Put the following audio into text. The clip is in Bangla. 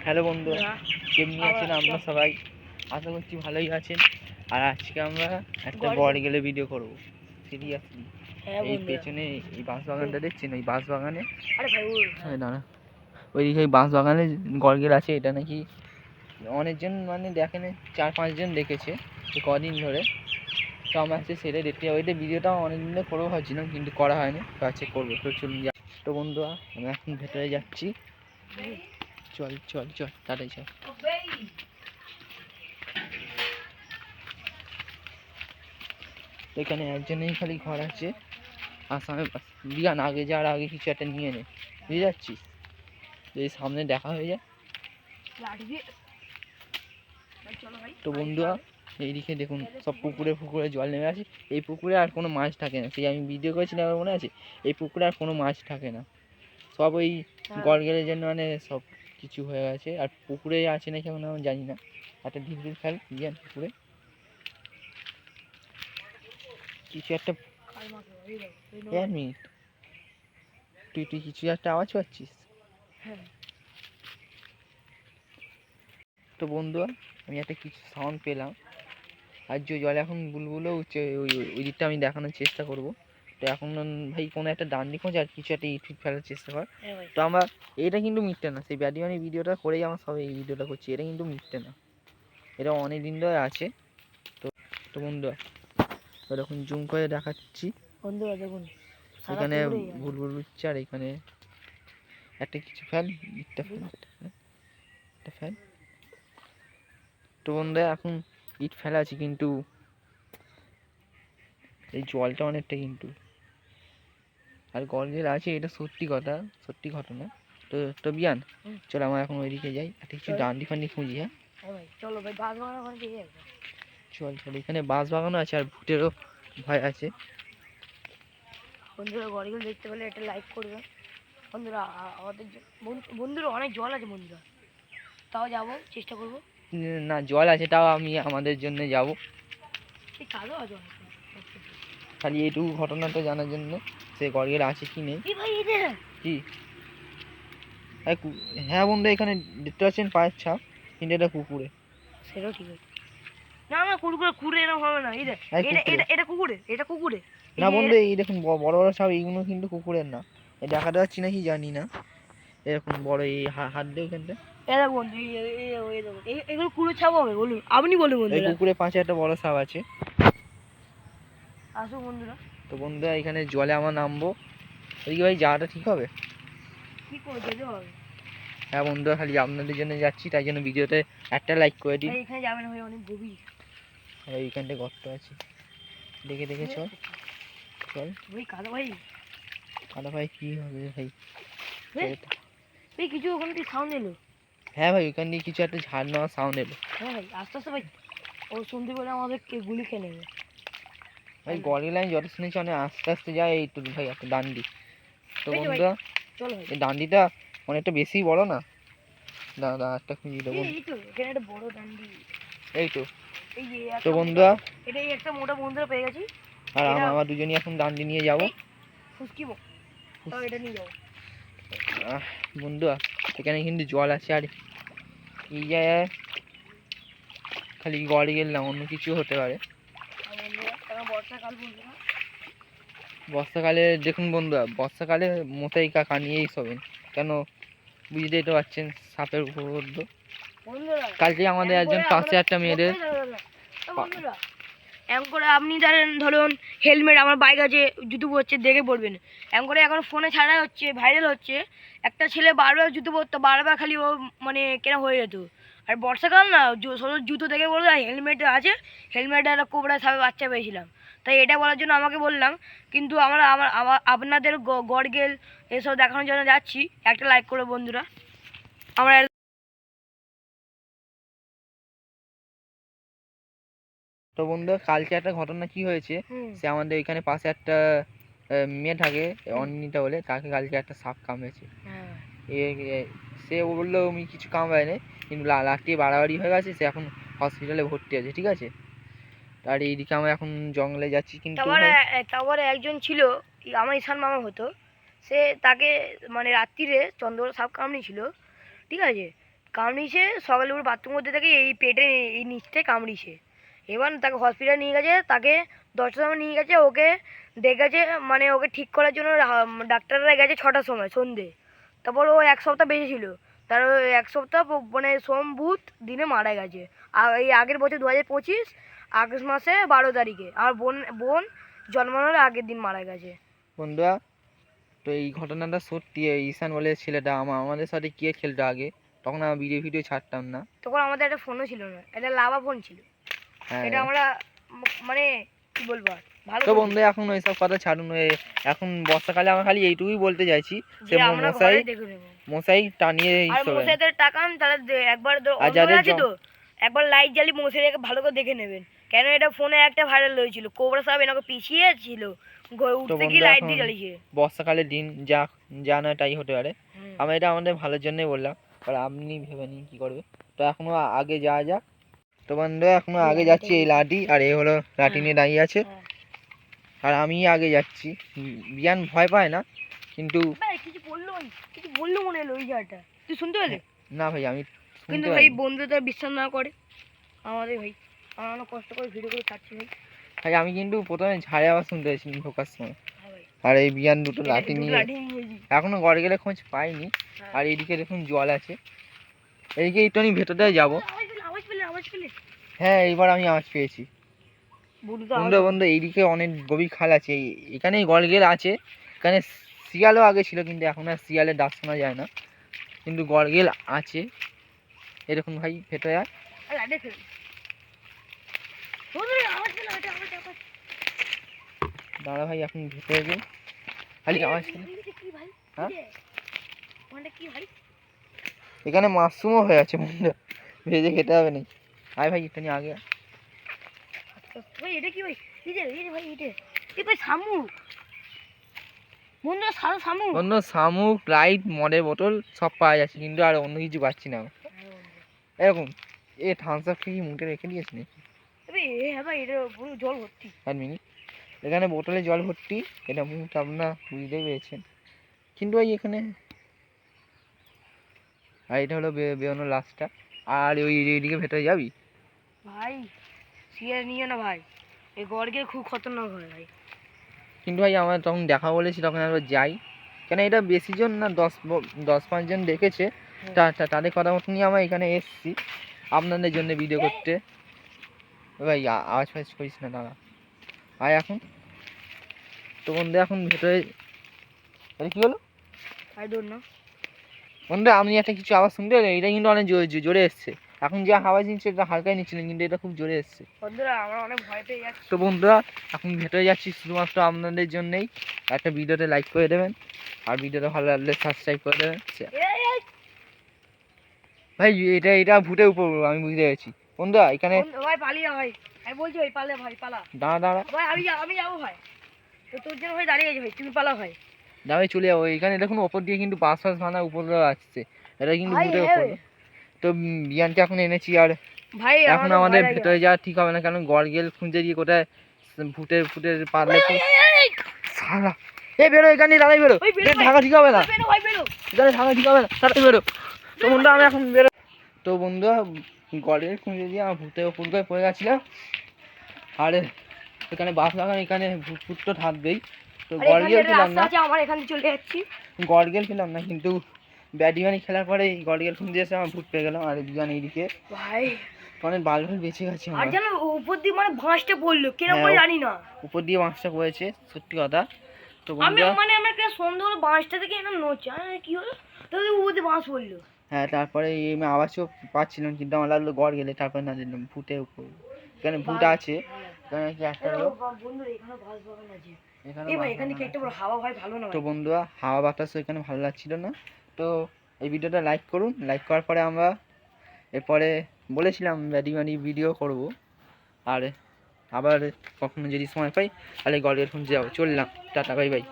হ্যালো বন্ধুরা, কেমনি আছেন আপনারা সবাই? আশা করছি ভালোই আছেন। আর আজকে আমরা একটা বড়গেলে ভিডিও করব। সিরিয়াসলি এই পেছনে এই বাঁশ বাগানটা দেখছেন, ওই বাঁশ বাগানে দাঁড়া ওইদিকে ওই বাঁশ বাগানে গড়গেল আছে। এটা নাকি অনেকজন মানে দেখেন, 4-5 জন দেখেছে কদিন ধরে। তো আমরা আজকে সেটা দেখতে যাবো। এটা ভিডিওটা অনেকদিন ধরে করবো ভাবছিলাম, কিন্তু করা হয়নি। তো আজকে করবো। তো চলুন যা। তো বন্ধুরা, আমি এখন ভেতরে যাচ্ছি। চল চল চল, তাড়াতাড়ি চল। এখানে একজনেই খালি ঘর আছে। আসামে বিয়ান আগে যাওয়ার আগে কিছু একটা নিয়ে নে, বুঝে যাচ্ছিস? যদি সামনে দেখা হয়ে যায়। তো বন্ধুরা, এইদিকে দেখুন সব পুকুরে জল নেমে আছে। এই পুকুরে আর কোনো মাছ থাকে না। সেই আমি ভিডিও করেছিলাম, আমার মনে আছে। এই পুকুরে আর কোনো মাছ থাকে না, সব ওই গড়গেলের জন্য মানে সব কিছু হয়ে গেছে। আর পুকুরে আছে নাকি এখন আমি জানি না। একটা ঢিল ফেল বিয়ান পুকুরে কিছু একটা। মিনিট, তুই কিছু একটা আওয়াজ পাচ্ছিস? তো বন্ধুরা, আমি একটা কিছু সাউন্ড পেলাম। আর যে জলে এখন বুলবুলও উঠছে, ওই দিকটা আমি দেখানোর চেষ্টা করব। তো এখন ভাই কোনো একটা ডান্ডি খোঁজ আর কিছু একটা ইট ফেলার চেষ্টা কর। তো আমরা এটা কিন্তু মিটতে না, সেই ব্যাডিমানি ভিডিওটা করেই আমার সব এই ভিডিওটা করছি। এটা কিন্তু মিটতে না, এটা অনেক দিন ধরে আছে। তো বন্ধুরা, ওরকম জুম করে দেখাচ্ছি। বন্ধুরা দেখুন, এখানে বুলবুল উঠছে আর এখানে একটা কিছু ফেল, ইটটা ফেল, একটা ফেল। তো বন্ধুরা, এখন ইট ফেলা আছে, কিন্তু এই জলটা অনেকটা কিন্তু। আর গড়গেল আছে, এটা সত্যি কথা, সত্যি ঘটনা। তো তো বিয়ান চল, আমরা এখন ওইদিকে যাই, একটা কিছু ডান্ডি ফান্ডি খুঁজি। হ্যাঁ চলো ভাই, বাঁশ বাগান চল চল। এখানে বাঁশ বাগানও আছে আর ভূতেরও ভয় আছে। বন্ধুরা, গড়গেল দেখতে পেলে একটা লাইক করবে বন্ধুরা। আমাদের বন্ধুরা অনেক জল আছে বন্ধুরা, তাও যাবো, চেষ্টা করবো। না জল আছে, তাও আমি আমাদের জন্য যাবো। খালি এইটুকু ঘটনাটা জানার জন্য, সে গড়গেল আছে কি নেই। কি? হ্যাঁ বন্ধু, এখানে দেখতে পাচ্ছেন পায়ের ছাপ, কিন্তু এটা কুকুরে। সেটাও ঠিক আছে। না না, কুকুরে এরকম হবে না। এটা কুকুরে, এটা কুকুরে না বন্ধু। এই দেখুন বড় বড় ছাপ, এইগুলো কিন্তু কুকুরের না। দেখাতে পাচ্ছি নাকি জানি না, এরকম বড় এই হাত দিয়ে এখানটা। এগুলো কুকুরের ছাপ হবে বলুন, আপনি বলুন বন্ধু। এই কুকুরের পাশে একটা বড় ছাপ আছে। আসো বন্ধুরা। তো বন্ধুরা, এখানে জলে আমার নামবো। ওইদিকে ভাই যাওয়াটা ঠিক হবে? কি করে যেতে হবে? হ্যাঁ বন্ধুরা, খালি আপনাদের জন্য যাচ্ছি, তাই জন্য ভিডিওতে একটা লাইক করে দিন। এখানে যাবেন ভাই, অনেক গভীর। আর এইখানটা গর্ত আছে, দেখে দেখে চল চল ভাই। কাদা ভাই কি হবে ভাই? কিছু ওখান থেকে সাউন্ড এলো। হ্যাঁ ভাই, ওইখান দিয়ে কিছু একটা ঝাড় নেওয়ার সাউন্ড এলো। হ্যাঁ ভাই, আস্তে আস্তে ভাই, ও শুনতে পেলে আমাদের গুলি খেয়ে নেবে ভাই। গড়গেল আমি যত শুনেছি অনেক আস্তে আস্তে যায়। এই তো ভাই একটা ডান্ডি। তো বন্ধুরা, চলো এই ডান্ডিটা অনেকটা বেশি বড় না? দাদা একটা খুঁজি দেবো। এই তো। তো বন্ধুরা, এটা একটা মোটা বন্ধুরা পেয়ে গেছি। আর আমরা দুজনই এখন ডান্ডি নিয়ে যাবো। এটা নিয়ে যাবো বন্ধুরা। এখানে কিন্তু জল আছে, আর এই জায়গায় খালি গড়গেল না, অন্য কিছু হতে পারে। বর্ষাকালে দেখুন বন্ধুরা, বর্ষাকালে মশাই কাকা নিয়েই শোবেন, কেন বুঝতেই তো পারছেন, সাপের উপদ্রব। কালকে আমাদের একজন পাশে একটা মেয়েদের এমন করে আপনি ধরুন হেলমেট, আমার বাইক আছে, জুতো পরছে, দেখে পড়বেন। এমন করে এখন ফোনে ছাড়া হচ্ছে, ভাইরাল হচ্ছে। একটা ছেলে বারবার জুতো পরতো, বারবার খালি ও মানে কেনা হয়ে যেত। আর বর্ষাকাল না, জুতো দেখে বলতো হেলমেট আছে, হেলমেটে একটা কোবরা সাপে বাচ্চা পেয়েছিলাম। তাই এটা বলার জন্য আমাকে বললাম। কিন্তু আমরা আপনাদের গড়গেল এসব দেখানোর জন্য যাচ্ছি। একটা লাইক করো বন্ধুরা। আমরা তো বন্ধু, কালকে একটা ঘটনা কি হয়েছে, সে আমাদের এখানে পাশে একটা মেয়ে থাকে অনিতা বলে, তাকে কালকে একটা সাপ কামড়েছে। সে বললো আমি কিছু কামড়ায়নি, কিন্তু লাঠি বাড়াবাড়ি হয়ে গেছে, সে এখন হসপিটালে ভর্তি আছে, ঠিক আছে? আর এইদিকে আমরা এখন জঙ্গলে যাচ্ছি। কিন্তু তারপরে একজন ছিল, আমার ঈশান মামা হতো, সে তাকে মানে রাত্রিরে চন্দ্র সাপ কামড়িয়েছিল, ঠিক আছে, কামড়িয়েছে, সকালে উঠে বাথরুম করতে থেকে এই পেটে এই নিচটায় কামড়িয়েছে। এবার তাকে হসপিটালে নিয়ে গেছে, তাকে 10টার সময় নিয়ে গেছে, ওকে দেখেছে মানে ওকে ঠিক করার জন্য ডাক্তাররা গেছে 6টার সময় সন্ধে। তারপর ও 1 সপ্তাহ বেঁচে ছিল, তার 1 সপ্তাহ মানে সোম বুধ দিনে মারা গেছে। আর এই আগের বছর 2025 আগস্ট মাসে 12 তারিখে আমার বোন বোন জন্মানোর আগের দিন মারা গেছে। বন্ধুরা, তো এই ঘটনাটা সত্যি। এই ঈশান বলে ছেলেটা আমাদের সাথে কে খেলতো আগে, তখন আমরা ভিডিও ছাড়তাম না। তখন আমাদের একটা ফোনও ছিল না, একটা লাভা ফোন ছিল। হ্যাঁ, এটা আমরা মানে কি বলবো আর ভালো তো বন্ধু এখন ওইসব কথা ছাড়ুন। এখন বর্ষাকালে আমি খালি এইটুকুই বলতে চাইছি যে মশাই টানিয়ে আর মশাইদের টাকান তাহলে একবার আছে তো একবার লাইট জ্বালি মশাইকে ভালো করে দেখে নেবেন, কেন এটা ফোনে একটা ভাইরাল হয়েছিল, কোবরা সাহেব এনাকে পিছিয়ে ছিল উঠতে গিয়ে লাইট দিয়ে জ্বালিয়েছে। বর্ষাকালের দিন যা না তাই হতে পারে, আমরা এটা আমাদের ভালোর জন্যই বললাম, আর আপনি ভেবে নিন কি করবে। তো এখনো আগে যাওয়া যাক। তো বন্ধু এখনো আগে যাচ্ছি, এই লাঠি আর এ হলো লাঠি নিয়ে দাঁড়িয়ে আছে, আর আমি আগে যাচ্ছি। বিয়ান ভয় পায় না, কিন্তু কিছু বললো মনে হলো ওই জায়গাটা, তুই শুনতে পেলি? না ভাই, আমি কিন্তু ভাই বন্ধুটা বিশ্বাস না করে আমাদের, ভাই আমরা অনেক কষ্ট করে ভিডিও করে ছাড়ছি ভাই। ভাই আমি কিন্তু প্রথমে ঝাড়ে আওয়াজ শুনতে পেয়েছি ঢোকার সময়, আর এই বিয়ান দুটো লাঠি নিয়ে এখনো ঘরে গেলে খোঁজ পাইনি। আর এইদিকে দেখুন জল আছে, এইদিকে একটু আমি ভেতরটা যাবো। হ্যাঁ, এইবার আমি আওয়াজ পেয়েছি। বন্ধু এইদিকে অনেক গভীর খাল আছে, এখানেই গড়গেল আছে। এখানে শিয়ালও আগে ছিল, কিন্তু এখন আর শিয়ালের ডাক শোনা যায় না, কিন্তু গড়গেল আছে। এরকম ভাই ভেতরে আর দাঁড়া ভাই, এখন ভেতরে গিয়ে খালি আওয়াজ। হ্যাঁ, এখানে মাশরুমও হয়ে আছে বন্ধু, ভেজে খেতে হবে নাকি? আয় ভাই একটু আগে। ভাই এটা কি ভাই? ভাই এটা ভাই শামুক বন্ধু, শামুক শামুক, লাইট, মদের বোতল সব পাওয়া যাচ্ছে, কিন্তু আর অন্য কিছু পাচ্ছি না। এরকম থামস আপ কি মুখে রেখে দিয়েছি নাকি? এটা পুরো জল ভর্তি। 1 মিনিট, এখানে বোতলে জল ভর্তি, এটা মুখ আপনার বুঝতেই পেরেছেন। কিন্তু ভাই এখানে আর এটা হলো বেরোনোর রাস্তা। আর ওই এদিকে ভেতরে যাবি ভাই? শিয়াল নিয়ে না ভাই, এই গড়কে খুব খতরনাক হয় ভাই। কিন্তু ভাই আমার তখন দেখা বলেছি, তখন একবার যাই, কেন এটা বেশি জন না 10-5 জন দেখেছে, তাদের কথা মতো নিয়ে আমরা এখানে এসেছি আপনাদের জন্য ভিডিও করতে। ভাই আওয়াজ ফাজ করিস না, দাঁড়া আয় এখন। তো বন্ধু এখন ভেতরে কি হলো বন্ধু, আমি একটা কিছু আওয়াজ শুনতে পেলাম, এটা কিন্তু অনেক জোরে এসছে। এখন যে আওয়াজ নিচ্ছে এটা হালকাই নিচ্ছিলেন, কিন্তু এটা খুব জোরে এসছে। তো বন্ধুরা এখন ভেতরে যাচ্ছি শুধুমাত্র আপনাদের জন্যই। একটা ভিডিওতে লাইক করে দেবেন, আর ভিডিওটা ভালো লাগলে সাবস্ক্রাইব করে দেবেন। ভাই এটা ভূতের উপর, আমি বুঝতে পেরেছি। বন্ধুরা এখানে ভাই পালিয়ে ভাই, আমি বলছি ভাই পালা, ভাই পালা। দাঁড়া ভাই আমি যাবো ভাই, তো তোর জন্য ভাই দাঁড়িয়ে আছে ভাই, তুমি পালা ভাই। দাঁড়াই চলে যাবো। এখানে দেখুন ওপর দিয়ে কিন্তু বাস ভাঙা উপরে আসছে, এটা কিন্তু ভূতের উপর। তো বিয়ানকে এখন এনেছি, আর ভাই এখন আমাদের ভেতরে যাওয়া ঠিক হবে না, কারণ গড়গেল খুঁজে দিয়ে কোথায় ভূতের পারলে সারা বেরো, এখানে দাঁড়াই বেরো, ঢাকা ঠিক হবে না, এখানে ঢাকা ঠিক হবে না, তাড়াতাড়ি বেরো। তো বন্ধুরা আমি এখন বেরো। তো বন্ধুরা গড়গেল খুঁজে দিয়ে আমার ভূতের উপর করে পড়ে গেছিলাম, আর এখানে বাস লাগানো, এখানে ভূত তো থাকবেই। তো গড়গেল পেলাম না, গড়গেল পেলাম না, কিন্তু ব্যাটিমানি খেলার পরে গড়গেল খুঁজে এসে আমার ভূত পেয়ে গেলাম। আর দুজন এইদিকে ভাই অনেক বালভাল বেঁচে গেছে। আর জানো উপর দিয়ে মানে বাঁশটা পড়লো, কেন করে জানি না, উপর দিয়ে বাঁশটা পড়েছে, সত্যি কথা। তো আমি মানে আমার একটা সন্দেহ হলো বাঁশটা থেকে এরকম নড়ছে, কি হলো তাহলে উপর দিয়ে বাঁশ পড়লো। হ্যাঁ, তারপরে আমি আওয়াজও পাচ্ছিলাম, কিন্তু আমার লাগলো গড় গেলে, তারপরে না দিলাম ভূতের উপর, এখানে ভূত আছে। তো বন্ধুরা হাওয়া বাতাস এখানে ভালো লাগছিল না। তো এই ভিডিওটা লাইক করুন, লাইক করার পরে আমরা এরপরে বলেছিলাম ব্যাটিমানি ভিডিও করব, আর আবার কখনো যদি সময় পাই তাহলে গড়ের খুঁজে যাবো। চললাম, টাটা, বাই বাই।